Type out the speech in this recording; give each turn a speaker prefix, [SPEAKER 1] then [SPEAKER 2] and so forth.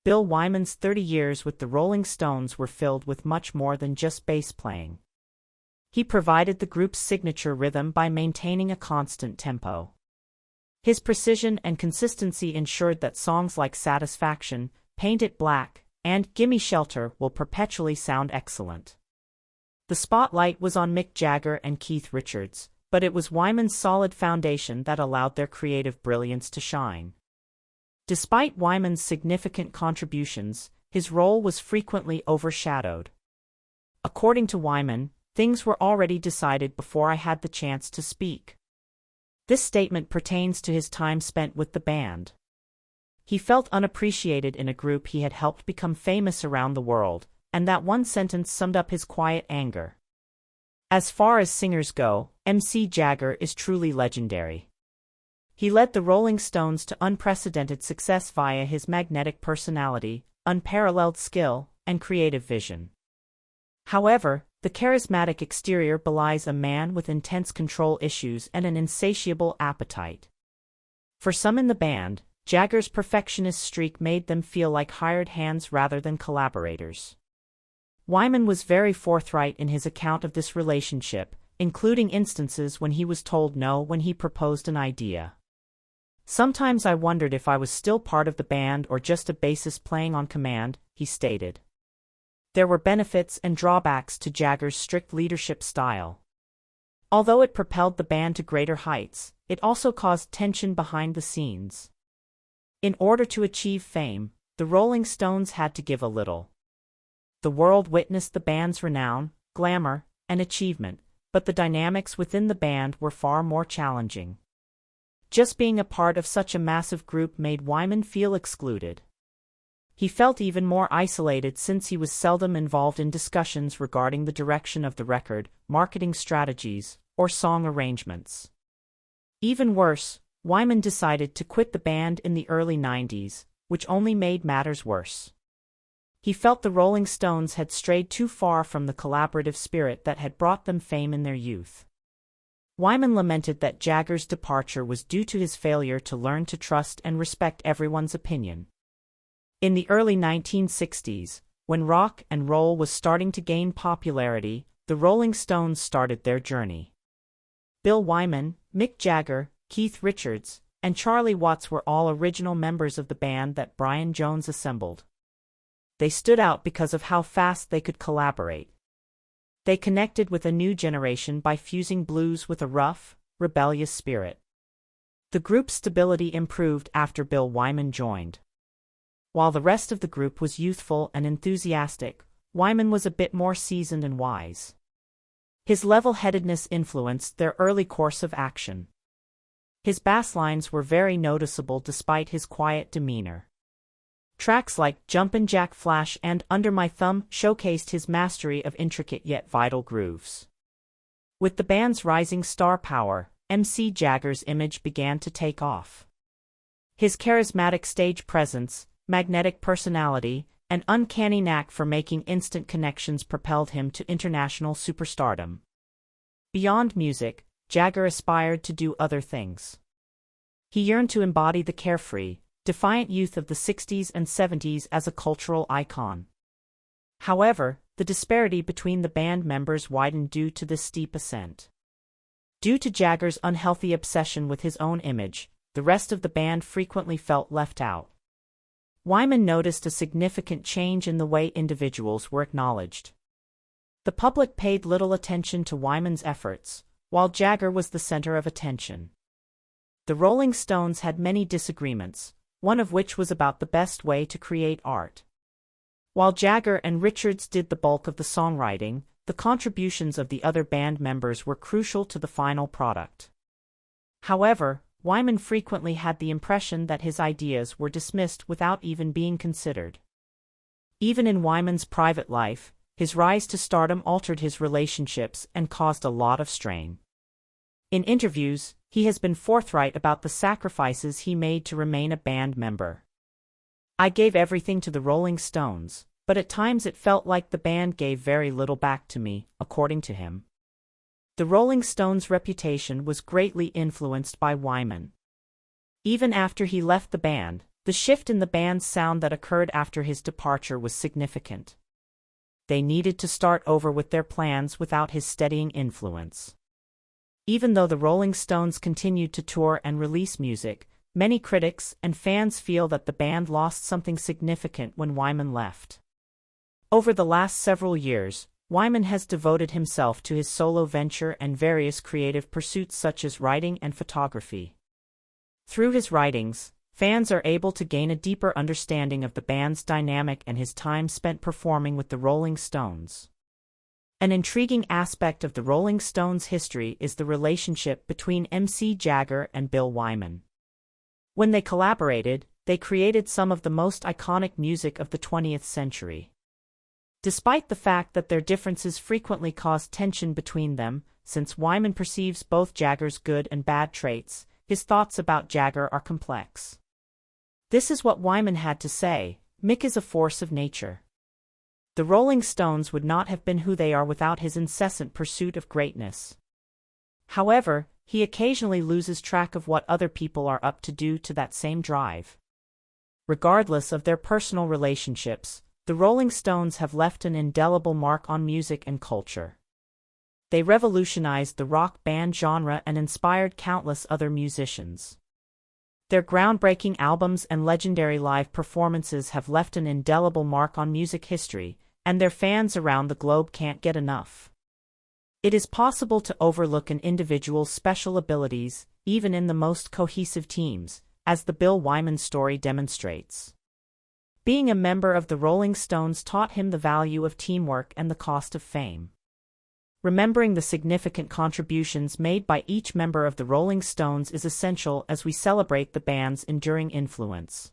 [SPEAKER 1] Bill Wyman's 30 years with the Rolling Stones were filled with much more than just bass playing. He provided the group's signature rhythm by maintaining a constant tempo. His precision and consistency ensured that songs like Satisfaction, Paint It Black, and Gimme Shelter will perpetually sound excellent. The spotlight was on Mick Jagger and Keith Richards, but it was Wyman's solid foundation that allowed their creative brilliance to shine. Despite Wyman's significant contributions, his role was frequently overshadowed. According to Wyman, things were already decided before I had the chance to speak. This statement pertains to his time spent with the band. He felt unappreciated in a group he had helped become famous around the world, and that one sentence summed up his quiet anger. As far as singers go, Mick Jagger is truly legendary. He led the Rolling Stones to unprecedented success via his magnetic personality, unparalleled skill, and creative vision. However, the charismatic exterior belies a man with intense control issues and an insatiable appetite. For some in the band, Jagger's perfectionist streak made them feel like hired hands rather than collaborators. Wyman was very forthright in his account of this relationship, including instances when he was told no when he proposed an idea. "Sometimes I wondered if I was still part of the band or just a bassist playing on command," he stated. There were benefits and drawbacks to Jagger's strict leadership style. Although it propelled the band to greater heights, it also caused tension behind the scenes. In order to achieve fame, the Rolling Stones had to give a little. The world witnessed the band's renown, glamour, and achievement, but the dynamics within the band were far more challenging. Just being a part of such a massive group made Wyman feel excluded. He felt even more isolated since he was seldom involved in discussions regarding the direction of the record, marketing strategies, or song arrangements. Even worse, Wyman decided to quit the band in the early 90s, which only made matters worse. He felt the Rolling Stones had strayed too far from the collaborative spirit that had brought them fame in their youth. Wyman lamented that Jagger's departure was due to his failure to learn to trust and respect everyone's opinion. In the early 1960s, when rock and roll was starting to gain popularity, the Rolling Stones started their journey. Bill Wyman, Mick Jagger, Keith Richards, and Charlie Watts were all original members of the band that Brian Jones assembled. They stood out because of how fast they could collaborate. They connected with a new generation by fusing blues with a rough, rebellious spirit. The group's stability improved after Bill Wyman joined. While the rest of the group was youthful and enthusiastic, Wyman was a bit more seasoned and wise. His level-headedness influenced their early course of action. His bass lines were very noticeable despite his quiet demeanor. Tracks like Jumpin' Jack Flash and Under My Thumb showcased his mastery of intricate yet vital grooves. With the band's rising star power, Mick Jagger's image began to take off. His charismatic stage presence, magnetic personality, and uncanny knack for making instant connections propelled him to international superstardom. Beyond music, Jagger aspired to do other things. He yearned to embody the carefree, defiant youth of the 60s and 70s as a cultural icon. However, the disparity between the band members widened due to this steep ascent. Due to Jagger's unhealthy obsession with his own image, the rest of the band frequently felt left out. Wyman noticed a significant change in the way individuals were acknowledged. The public paid little attention to Wyman's efforts, while Jagger was the center of attention. The Rolling Stones had many disagreements, one of which was about the best way to create art. While Jagger and Richards did the bulk of the songwriting, the contributions of the other band members were crucial to the final product. However, Wyman frequently had the impression that his ideas were dismissed without even being considered. Even in Wyman's private life, his rise to stardom altered his relationships and caused a lot of strain. In interviews, he has been forthright about the sacrifices he made to remain a band member. "I gave everything to the Rolling Stones, but at times it felt like the band gave very little back to me," according to him. The Rolling Stones' reputation was greatly influenced by Wyman. Even after he left the band, the The shift in the band's sound that occurred after his departure was significant. They needed to start over with their plans without his steadying influence. Even though the Rolling Stones continued to tour and release music, many critics and fans feel that the band lost something significant when Wyman left. Over the last several years, Wyman has devoted himself to his solo venture and various creative pursuits such as writing and photography. Through his writings, fans are able to gain a deeper understanding of the band's dynamic and his time spent performing with the Rolling Stones. An intriguing aspect of the Rolling Stones' history is the relationship between Mick Jagger and Bill Wyman. When they collaborated, they created some of the most iconic music of the 20th century. Despite the fact that their differences frequently caused tension between them, since Wyman perceives both Jagger's good and bad traits, his thoughts about Jagger are complex. This is what Wyman had to say: "Mick is a force of nature. The Rolling Stones would not have been who they are without his incessant pursuit of greatness. However, he occasionally loses track of what other people are up to due to that same drive." Regardless of their personal relationships, the Rolling Stones have left an indelible mark on music and culture. They revolutionized the rock band genre and inspired countless other musicians. Their groundbreaking albums and legendary live performances have left an indelible mark on music history, and their fans around the globe can't get enough. It is possible to overlook an individual's special abilities, even in the most cohesive teams, as the Bill Wyman story demonstrates. Being a member of the Rolling Stones taught him the value of teamwork and the cost of fame. Remembering the significant contributions made by each member of the Rolling Stones is essential as we celebrate the band's enduring influence.